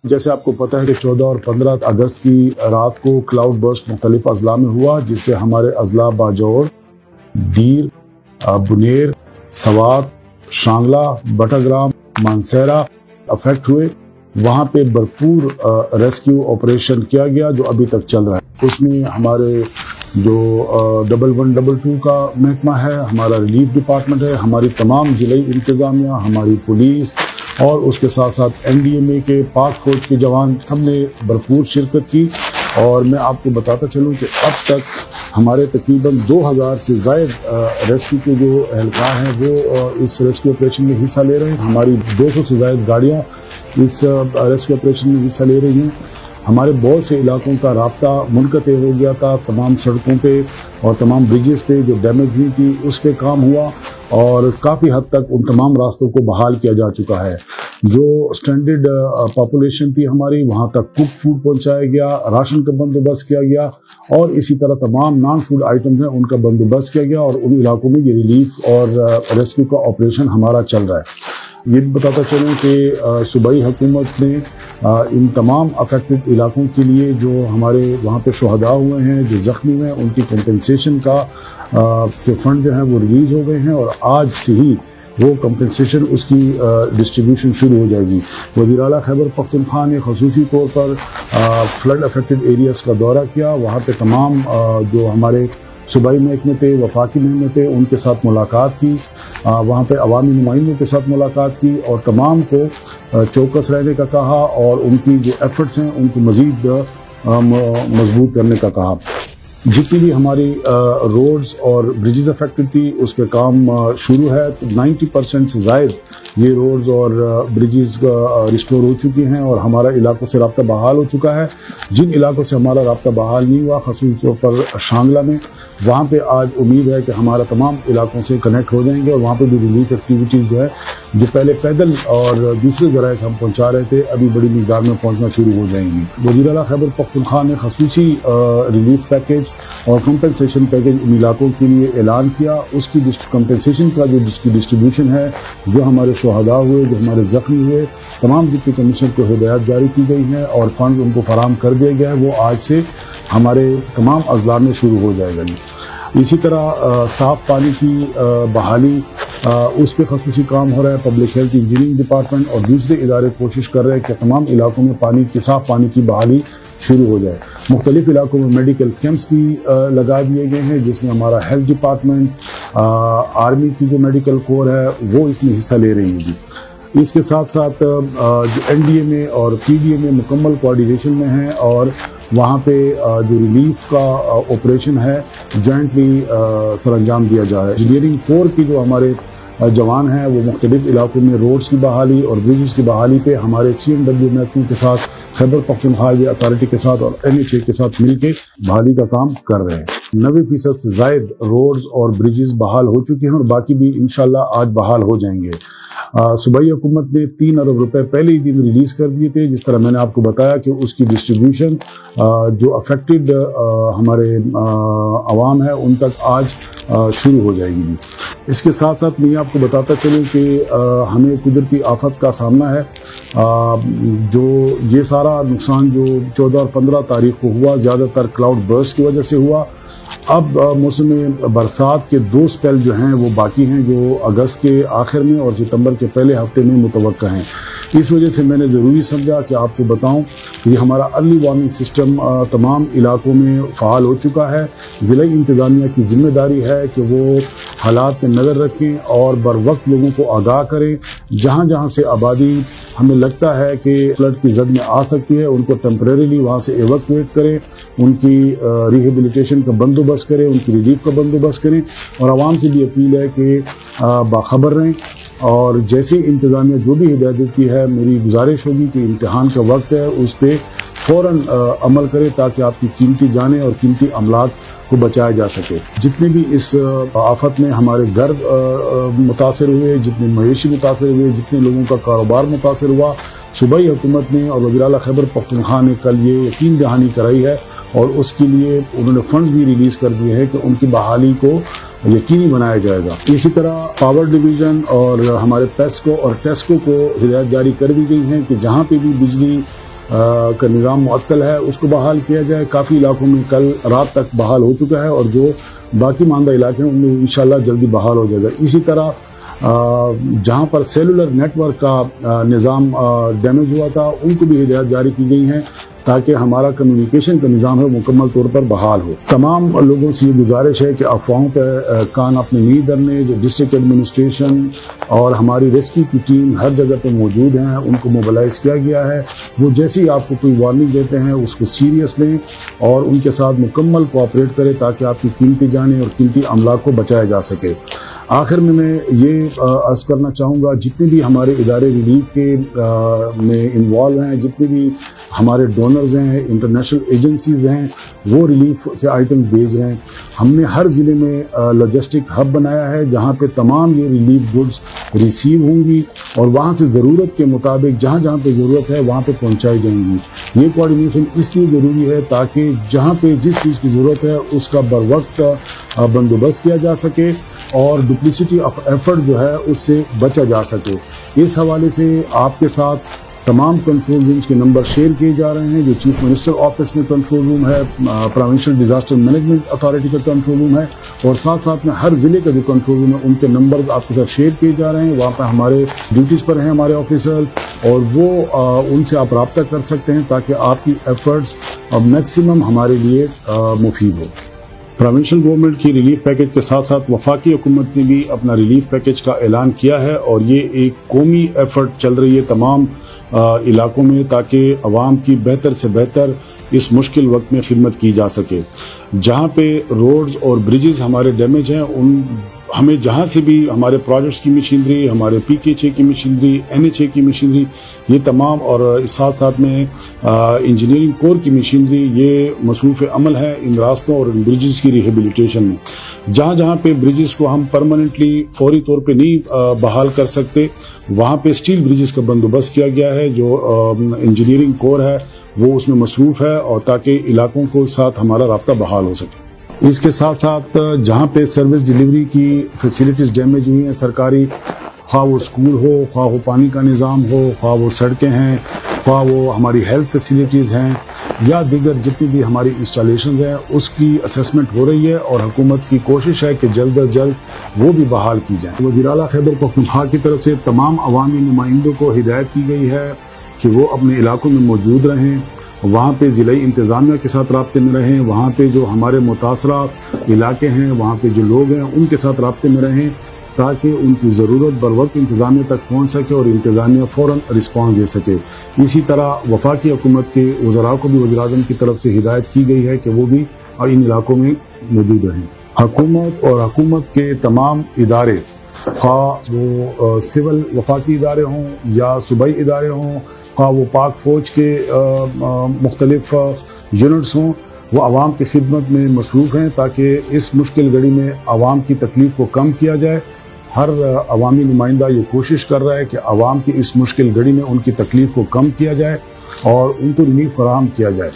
جیسے آپ کو پتہ ہے کہ 14 اور 15 اگست کی رات کو کلاؤڈ برسٹ مختلف اضلاع میں ہوا، جس سے ہمارے اضلاع باجوڑ، دیر، بنیر، سوات، شانگلہ، بٹاگرام، مانسہرہ افیکٹ ہوئے۔ وہاں پہ بھرپور ریسکیو آپریشن کیا گیا جو ابھی تک چل رہا ہے۔ اس میں ہمارے جو 1122 کا محکمہ ہے، ہمارا ریلیف ڈپارٹمنٹ ہے، ہماری تمام ضلعی انتظامیہ، ہماری پولیس اور اس کے ساتھ ساتھ NDMA کے پاک فوج کے جوان سب نے بھرپور شرکت کی۔ اور میں آپ کو بتاتا چلوں کہ اب تک ہمارے تقریباً 2000 سے زائد ریسکیو کے جو اہلکار ہیں وہ اس ریسکیو آپریشن میں حصہ لے رہے ہیں۔ ہماری 200 سے زائد گاڑیاں اس ریسکیو آپریشن میں حصہ لے رہی ہیں۔ ہمارے بہت سے علاقوں کا رابطہ منقطع ہو گیا تھا، تمام سڑکوں پہ اور تمام بریجز پہ جو ڈیمیج ہوئی تھی اس پہ کام ہوا اور کافی حد تک ان تمام راستوں کو بحال کیا جا چکا ہے۔ جو سٹینڈرڈ پاپولیشن تھی ہماری، وہاں تک کوک فوڈ پہنچایا گیا، راشن کا بندوبست کیا گیا اور اسی طرح تمام نان فوڈ آئٹمز ہیں ان کا بندوبست کیا گیا، اور ان علاقوں میں یہ ریلیف اور ریسکیو کا آپریشن ہمارا چل رہا ہے۔ یہ بھی بتاتا چلوں کہ صوبائی حکومت نے ان تمام افیکٹڈ علاقوں کے لیے جو ہمارے وہاں پہ شہداء ہوئے ہیں، جو زخمی ہوئے ہیں، ان کی کمپنسیشن کا کے فنڈ جو ہیں وہ ریلیز ہو گئے ہیں، اور آج سے ہی وہ کمپنسیشن اس کی ڈسٹریبیوشن شروع ہو جائے گی۔ وزیر اعلیٰ خیبر پختونخوا نے خصوصی طور پر فلڈ افیکٹڈ ایریاز کا دورہ کیا، وہاں پہ تمام جو ہمارے صوبائی محکمے تھے، وفاقی محکمے تھے، ان کے ساتھ ملاقات کی، وہاں پہ عوامی نمائندوں کے ساتھ ملاقات کی اور تمام کو چوکس رہنے کا کہا اور ان کی جو ایفرٹس ہیں ان کو مزید مضبوط کرنے کا کہا۔ جتنی بھی ہماری روڈز اور بریجز افیکٹڈ تھی اس پہ کام شروع ہے، 90% سے زائد یہ روڈز اور بریجز ریسٹور ہو چکی ہیں اور ہمارا علاقوں سے رابطہ بحال ہو چکا ہے۔ جن علاقوں سے ہمارا رابطہ بحال نہیں ہوا، خصوصی طور پر شانگلہ میں، وہاں پہ آج امید ہے کہ ہمارا تمام علاقوں سے کنیکٹ ہو جائیں گے اور وہاں پہ بھی ریلیف ایکٹیویٹیز جو ہے جو پہلے پیدل اور دوسرے ذرائع سے ہم پہنچا رہے تھے ابھی بڑی مقدار میں پہنچنا شروع ہو جائیں گی۔ وزیر اعلیٰ خیبر پختونخوا نے خصوصی ریلیف پیکیج اور کمپنسیشن پیکیج ان علاقوں کے لیے اعلان کیا۔ اس کی کمپنسیشن کا جو جس کی ڈسٹریبیوشن ہے، جو ہمارے شہداء ہوئے، جو ہمارے زخمی ہوئے، تمام ڈپٹی کمشنر کو ہدایات جاری کی گئی ہیں اور فنڈ ان کو فراہم کر دیا گیا ہے، وہ آج سے ہمارے تمام اضلاع میں شروع ہو جائے گا۔ اسی طرح صاف پانی کی بحالی، اس پہ خصوصی کام ہو رہا ہے۔ پبلک ہیلتھ انجینئرنگ ڈپارٹمنٹ اور دوسرے ادارے کوشش کر رہے ہیں کہ تمام علاقوں میں صاف پانی کی بحالی شروع ہو جائے۔ مختلف علاقوں میں میڈیکل کیمپس بھی لگا دیے گئے ہیں جس میں ہمارا ہیلتھ ڈپارٹمنٹ، آرمی کی جو میڈیکل کور ہے وہ اس میں حصہ لے رہی ہے۔ اس کے ساتھ ساتھ جو NDMA اور PDMA مکمل کوآرڈینیشن میں ہیں اور وہاں پہ جو ریلیف کا آپریشن ہے جوائنٹلی سر انجام دیا جا رہا ہے۔ انجینئرنگ کور کی جو ہمارے جوان ہیں وہ مختلف علاقوں میں روڈز کی بحالی اور بریجز کی بحالی پہ ہمارے CMW محکمے کے ساتھ، خیبر پختونخوا اتھارٹی کے ساتھ اور NHA کے ساتھ مل کے بحالی کا کام کر رہے ہیں۔ 90% سے زائد روڈز اور بریجز بحال ہو چکے ہیں اور باقی بھی انشاءاللہ آج بحال ہو جائیں گے۔ صوبائی حکومت نے 3 ارب روپے پہلے ہی دن ریلیز کر دیے تھے، جس طرح میں نے آپ کو بتایا کہ اس کی ڈسٹریبیوشن جو افیکٹڈ ہمارے عوام ہے ان تک آج شروع ہو جائے گی۔ اس کے ساتھ ساتھ میں آپ کو بتاتا چلوں کہ ہمیں قدرتی آفت کا سامنا ہے۔ جو یہ سارا نقصان جو 14 اور 15 تاریخ کو ہوا، زیادہ تر کلاؤڈ برسٹ کی وجہ سے ہوا۔ اب موسم برسات کے 2 سپیل جو ہیں وہ باقی ہیں، جو اگست کے آخر میں اور ستمبر کے پہلے ہفتے میں متوقع ہیں۔ اس وجہ سے میں نے ضروری سمجھا کہ آپ کو بتاؤں کہ یہ ہمارا ارلی وارننگ سسٹم تمام علاقوں میں فعال ہو چکا ہے۔ ضلعی انتظامیہ کی ذمہ داری ہے کہ وہ حالات پہ نظر رکھیں اور بر وقت لوگوں کو آگاہ کریں۔ جہاں جہاں سے آبادی ہمیں لگتا ہے کہ فلڈ کی زد میں آ سکتی ہے ان کو ٹیمپریریلی وہاں سے ایویکویٹ کریں، ان کی ریہیبلیٹیشن کا بندوبست کریں، ان کی ریلیف کا بندوبست کریں، اور عوام سے بھی اپیل ہے کہ باخبر رہیں اور جیسے انتظامیہ جو بھی ہدایت دیتی ہے، میری گزارش ہوگی کہ امتحان کا وقت ہے اس پہ فوراً عمل کرے تاکہ آپ کی قیمتی جانیں اور قیمتی املاک کو بچایا جا سکے۔ جتنے بھی اس آفت میں ہمارے گھر متاثر ہوئے، جتنے مویشی متاثر ہوئے، جتنے لوگوں کا کاروبار متاثر ہوا، صوبائی حکومت نے اور وزیر اعلیٰ خیبر پختونخوا نے کل یہ یقین دہانی کرائی ہے اور اس کے لیے انہوں نے فنڈز بھی ریلیز کر دیے ہیں کہ ان کی بحالی کو یقینی بنایا جائے گا۔ اسی طرح پاور ڈویژن اور ہمارے پیسکو اور ٹیسکو کو ہدایت جاری کر دی گئی ہیں کہ جہاں پہ بھی بجلی کا نظام معطل ہے اس کو بحال کیا جائے. کافی علاقوں میں کل رات تک بحال ہو چکا ہے اور جو باقی ماندہ علاقے ہیں ان میں انشاءاللہ جلدی بحال ہو جائے گا. اسی طرح جہاں پر سیلولر نیٹ ورک کا نظام ڈیمیج ہوا تھا ان کو بھی ہدایات جاری کی گئی ہیں تاکہ ہمارا کمیونیکیشن کا نظام ہے مکمل طور پر بحال ہو. تمام لوگوں سے یہ گزارش ہے کہ افواہوں پہ کان اپنے نہیں دھرنے. جو ڈسٹرکٹ ایڈمنسٹریشن اور ہماری ریسکیو کی ٹیم ہر جگہ پہ موجود ہیں ان کو موبلائز کیا گیا ہے. وہ جیسے ہی آپ کو کوئی وارننگ دیتے ہیں اس کو سیریس لیں اور ان کے ساتھ مکمل کوآپریٹ کریں تاکہ آپ کی قیمتی جانیں اور قیمتی املاک کو بچایا جا سکے. آخر میں یہ عرض کرنا چاہوں گا جتنے بھی ہمارے ادارے ریلیف کے میں انوالو ہیں, جتنے بھی ہمارے ڈونرز ہیں, انٹرنیشنل ایجنسیز ہیں, وہ ریلیف کے آئٹم بھیج رہے ہیں. ہم نے ہر ضلع میں لاجسٹک ہب بنایا ہے جہاں پہ تمام یہ ریلیف گڈز ریسیو ہوں گی اور وہاں سے ضرورت کے مطابق جہاں جہاں پہ ضرورت ہے وہاں پہ پہنچائی جائیں گی. یہ کوآرڈینیشن اس لیے ضروری ہے تاکہ جہاں پہ جس چیز کی ضرورت ہے اس کا بروقت بندوبست کیا جا سکے اور ڈپلیسٹی آف ایفرٹ جو ہے اس سے بچا جا سکے. اس حوالے سے آپ کے ساتھ تمام کنٹرول رومز کے نمبر شیئر کیے جا رہے ہیں. جو چیف منسٹر آفس میں کنٹرول روم ہے, پروونشل ڈیزاسٹر مینجمنٹ اتھارٹی کا کنٹرول روم ہے اور ساتھ ساتھ میں ہر ضلع کا جو کنٹرول روم ہے ان کے نمبرز آپ کے ساتھ شیئر کیے جا رہے ہیں. وہاں پہ ہمارے ڈیوٹیز پر ہیں ہمارے آفیسرز اور وہ ان سے آپ رابطہ کر سکتے ہیں تاکہ آپ کی ایفرٹس میکسیمم ہمارے لیے مفید ہو. پروونشل گورنمنٹ کی ریلیف پیکج کے ساتھ ساتھ وفاقی حکومت نے بھی اپنا ریلیف پیکج کا اعلان کیا ہے اور یہ ایک قومی ایفرٹ چل رہی ہے تمام علاقوں میں تاکہ عوام کی بہتر سے بہتر اس مشکل وقت میں خدمت کی جا سکے. جہاں پہ روڈز اور بریجز ہمارے ڈیمیج ہیں ان ہمیں جہاں سے بھی ہمارے پروجیکٹس کی مشینری, ہمارے PKHA کی مشینری, NHA کی مشینری, یہ تمام اور اس ساتھ ساتھ میں انجینئرنگ کور کی مشینری یہ مصروف عمل ہے ان راستوں اور ان بریجز کی ریہیبلیٹیشن میں. جہاں جہاں پہ بریجز کو ہم پرماننٹلی فوری طور پہ نہیں بحال کر سکتے وہاں پہ اسٹیل بریجز کا بندوبست کیا گیا ہے. جو انجینئرنگ کور ہے وہ اس میں مصروف ہے اور تاکہ علاقوں کو ساتھ ہمارا رابطہ بحال ہو سکے. اس کے ساتھ ساتھ جہاں پہ سروس ڈیلیوری کی فیسیلیٹیز ڈیمیج ہوئی ہیں سرکاری, خواہ وہ اسکول ہو, خواہ وہ پانی کا نظام ہو, خواہ وہ سڑکیں ہیں, خواہ وہ ہماری ہیلتھ فیسیلیٹیز ہیں یا دیگر جتنی بھی ہماری انسٹالیشنز ہیں, اس کی اسیسمنٹ ہو رہی ہے اور حکومت کی کوشش ہے کہ جلد از جلد وہ بھی بحال کی جائیں. وزیر اعلیٰ خیبر پختونخوا کی طرف سے تمام عوامی نمائندوں کو ہدایت کی گئی ہے کہ وہ اپنے علاقوں میں موجود رہیں, وہاں پہ ضلعی انتظامیہ کے ساتھ رابطے میں رہیں, وہاں پہ جو ہمارے متاثرہ علاقے ہیں وہاں پہ جو لوگ ہیں ان کے ساتھ رابطے میں رہیں تاکہ ان کی ضرورت بروقت انتظامیہ تک پہنچ سکے اور انتظامیہ فوراً رسپانس دے سکے. اسی طرح وفاقی حکومت کے وزراء کو بھی وزیر اعظم کی طرف سے ہدایت کی گئی ہے کہ وہ بھی ان علاقوں میں موجود رہیں. حکومت اور حکومت کے تمام ادارے, خواہ وہ سول وفاقی ادارے ہوں یا صوبائی ادارے ہوں, خواہ وہ پاک فوج کے مختلف یونٹس ہوں, وہ عوام کی خدمت میں مصروف ہیں تاکہ اس مشکل گھڑی میں عوام کی تکلیف کو کم کیا جائے. ہر عوامی نمائندہ یہ کوشش کر رہا ہے کہ عوام کی اس مشکل گھڑی میں ان کی تکلیف کو کم کیا جائے اور ان کو ریلیف فراہم کیا جائے.